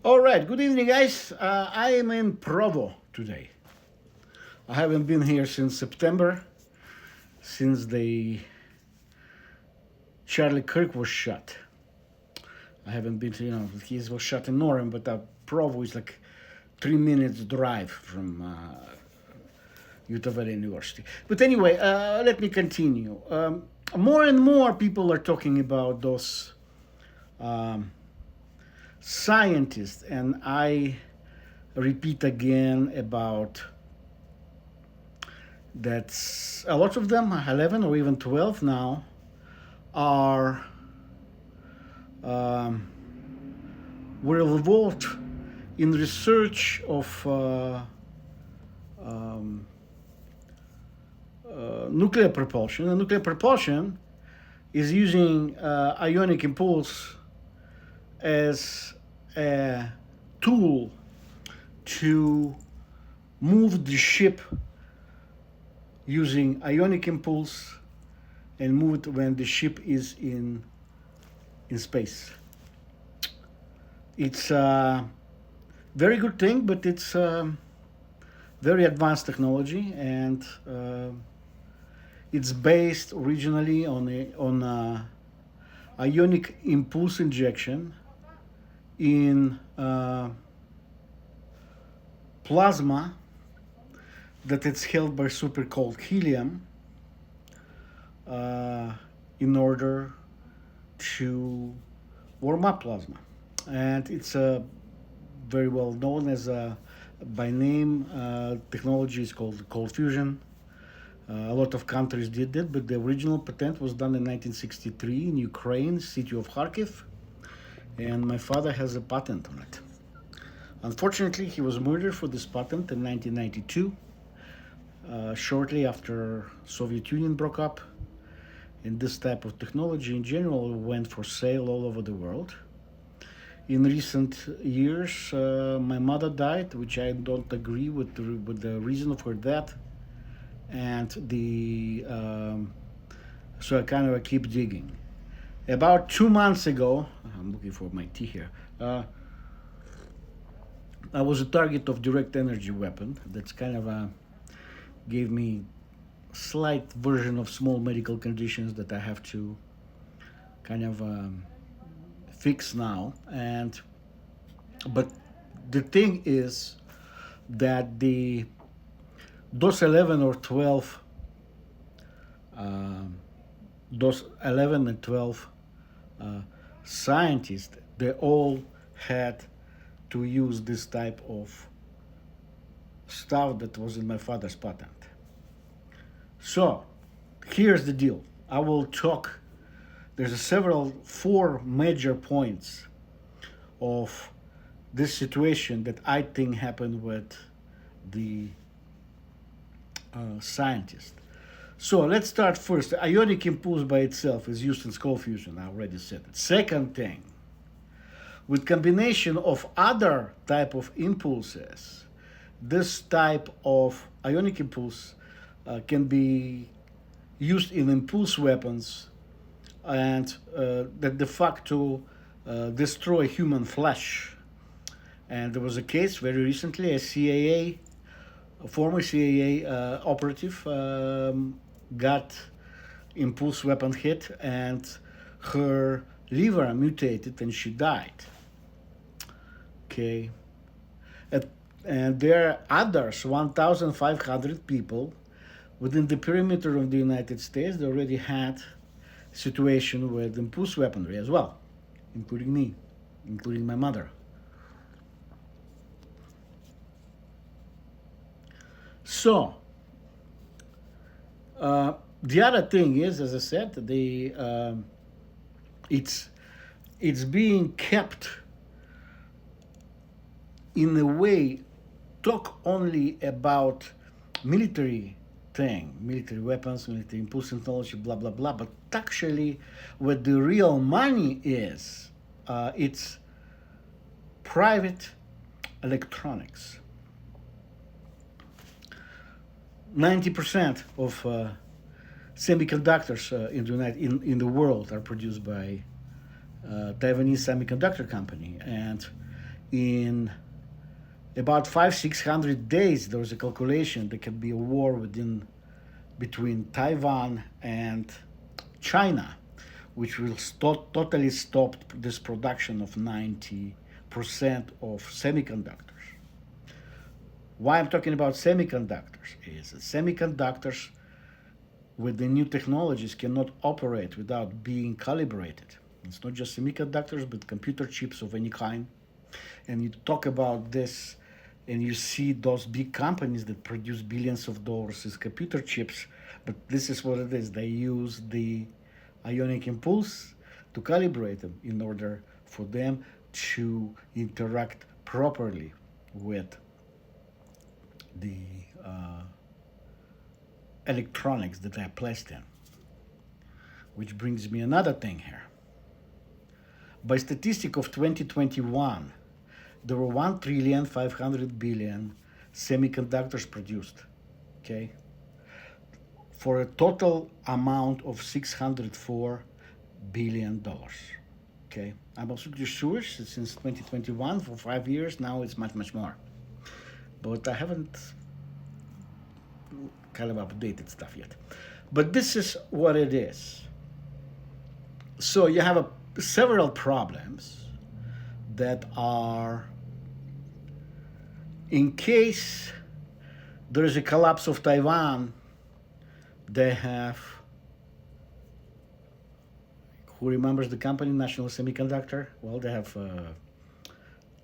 All right, good evening, guys. I am in Provo today. I haven't been here since September, since the Charlie Kirk was shot. I haven't been to, he was shot in Norham, but Provo is like 3 minutes drive from Utah Valley University. But anyway, let me continue. More and more people are talking about those um, scientists, and I repeat again about that's a lot of them, 11 or even 12 now, are um, were involved in research of um, nuclear propulsion. And nuclear propulsion is using ionic impulse as a tool to move the ship using ionic impulse and move it when the ship is in space. It's a very good thing, but it's very advanced technology, and it's based originally on ionic impulse injection in plasma that it's held by super cold helium uh, in order to warm up plasma. And it's very well known as by name. Technology is called cold fusion. A lot of countries did that, but the original patent was done in 1963 in Ukraine, city of Kharkiv, and my father has a patent on it. Unfortunately, he was murdered for this patent in 1992, shortly after Soviet Union broke up, and this type of technology in general went for sale all over the world. In recent years, my mother died, which I don't agree with the reason of her death, and the so I kind of keep digging. About 2 months ago, I'm looking for my tea here. I was a target of direct energy weapon. That's kind of gave me slight version of small medical conditions that I have to kind of fix now. And but the thing is that the those 11 or 12 um, those 11 and 12 uh, scientists, they all had to use this type of stuff that was in my father's patent. So here's the deal. I will talk. There's a several four major points of this situation that I think happened with the scientist. So let's start first. The ionic impulse by itself is used in skull fusion. I already said it. Second thing, with combination of other type of impulses, this type of ionic impulse can be used in impulse weapons and that de facto destroy human flesh. And there was a case very recently, a former CIA operative got impulse weapon hit, and her liver mutated and she died. Okay. And, and there are others, 1,500 people within the perimeter of the United States. They already had situation with impulse weaponry as well, including me, including my mother. So, the other thing is, as I said, the it's it's being kept in a way talk only about military thing, military weapons, military impulse technology, blah blah blah. But actually, what the real money is, it's private electronics. 90% of semiconductors in the world are produced by Taiwanese semiconductor company, and in about 500-600 days. There was a calculation there could be a war between Taiwan and China, which will totally stop this production of 90% of semiconductors. Why I'm talking about semiconductors is that semiconductors with the new technologies cannot operate without being calibrated. It's not just semiconductors, but computer chips of any kind. And you talk about this, and you see those big companies that produce billions of dollars as computer chips, but this is what it is. They use the ionic impulse to calibrate them in order for them to interact properly with the uh, electronics that are placed in. Which brings me another thing here. By statistic of 2021, there were 1,500,000,000,000 semiconductors produced, okay, for a total amount of $604 billion. Okay, I'm absolutely sure since 2021 for 5 years now it's much much more, but I haven't kind of updated stuff yet. But this is what it is. So you have several problems that are, in case there is a collapse of Taiwan, they have, who remembers the company National Semiconductor? Well, they have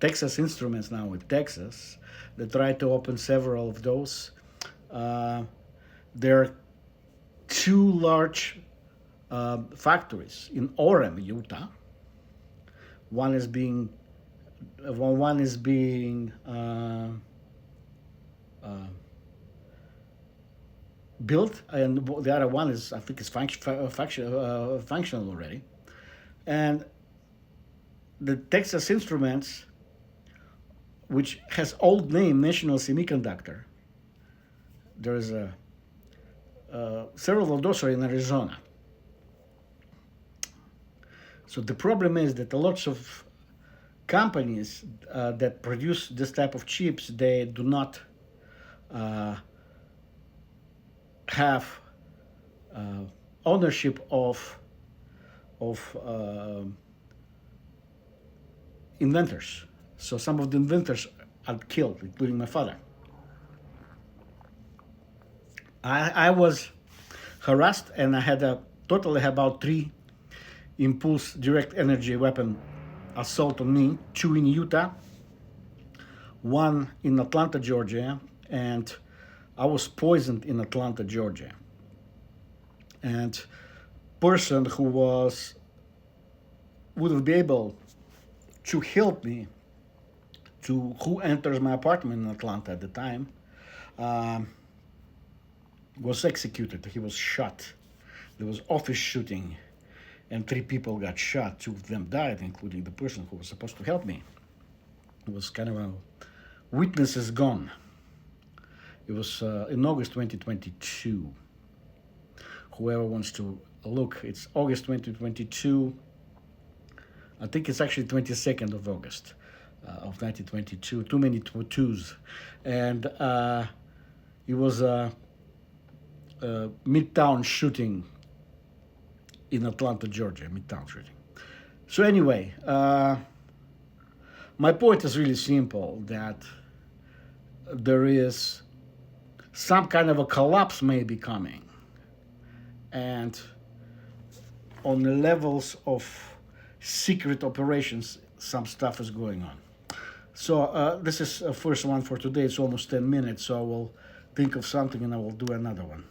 Texas Instruments now with Texas. They try to open several of those. Uh, there are two large factories in Orem, Utah. One is being uh, built, and the other one is, I think, is functional already. And the Texas Instruments, which has old name National Semiconductor, there is several of those are in Arizona. So the problem is that a lot of companies that produce this type of chips, they do not uh, have uh, ownership of inventors. So some of the inventors are killed, including my father. I was harassed, and I had a totally about three impulse direct energy weapon assault on me, two in Utah, one in Atlanta, Georgia, and I was poisoned in Atlanta, Georgia. And person who would be able to help me, to who enters my apartment in Atlanta at the time, um, was executed. He was shot. There was office shooting, and three people got shot. Two of them died, including the person who was supposed to help me. It was kind of a witness is gone. It was in August 2022. Whoever wants to look, it's August 2022. I think it's actually 22nd of August of 1922. Too many twos. And it was a midtown shooting in Atlanta, Georgia. Midtown shooting. So anyway, my point is really simple, that there is some kind of a collapse may be coming. And on the levels of secret operations, some stuff is going on. So this is a first one for today. It's almost 10 minutes, so I will think of something and I will do another one.